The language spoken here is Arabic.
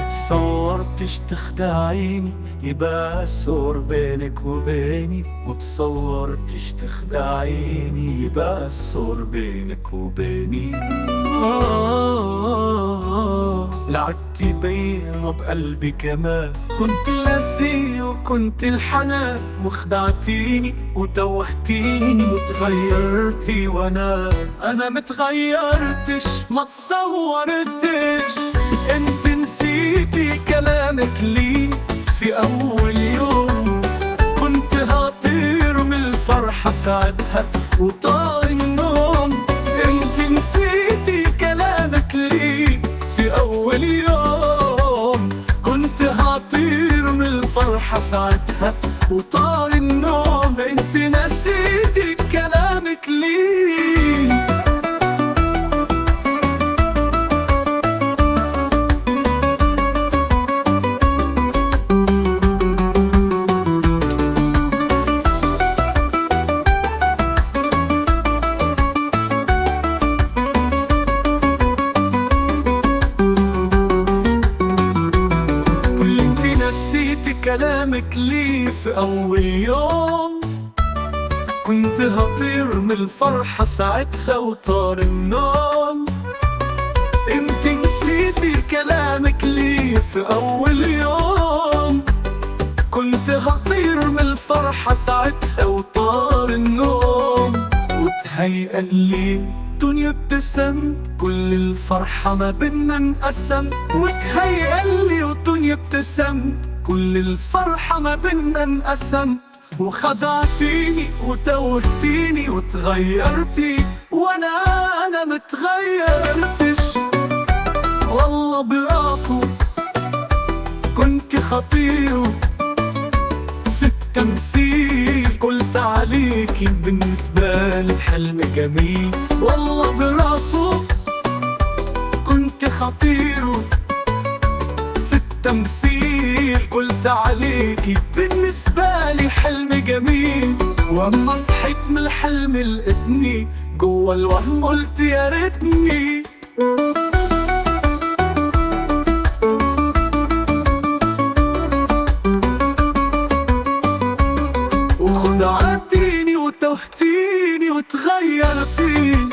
تصورتش تخدعيني يبقى السور بينك وبيني، وتصورتش تخدعيني يبقى السور بينك وبيني. لعبتي بيا وبقلبي كمان، كنت الأسية وكنت الحنان، وخدعتيني وتوهتيني وتغيرتي، وانا متغيرتش ما تصورتش. انت نسيتي كلامك لي في اول يوم، كنت هطير من الفرحة ساعتها وطار النوم. انت نسيتي كلامك لي في اول يوم، كنت هطير من الفرحة ساعتها وطار النوم. انت نسيتي كلامك لي. نسيتي كلامك لي في أول يوم، كنت هطير من الفرحة ساعتها وطار النوم. انت نسيتي كلامك لي في أول يوم، كنت هطير من الفرحة ساعتها وطار النوم. وتهيأ لي الدنيا ابتسمت، كل الفرحة ما بينا انقسمت. وتهيأ لي الدنيا ابتسمت، كل الفرحة ما بينا انقسمت. وخدعتيني وتوهتيني وتغيرتي، وانا متغيرتش. والله برافو كنت خطير في التمثيل، قلت عليكي بالنسبة لي حلم جميل. والله برافو كنت خطير في التمثيل، قلت عليكي بالنسبة لي حلم جميل. واما صحيت من الحلم لقيتني جوا الوهم، قلت يا ريتني. وخدعتيني وتوهتيني وتغيرتيني،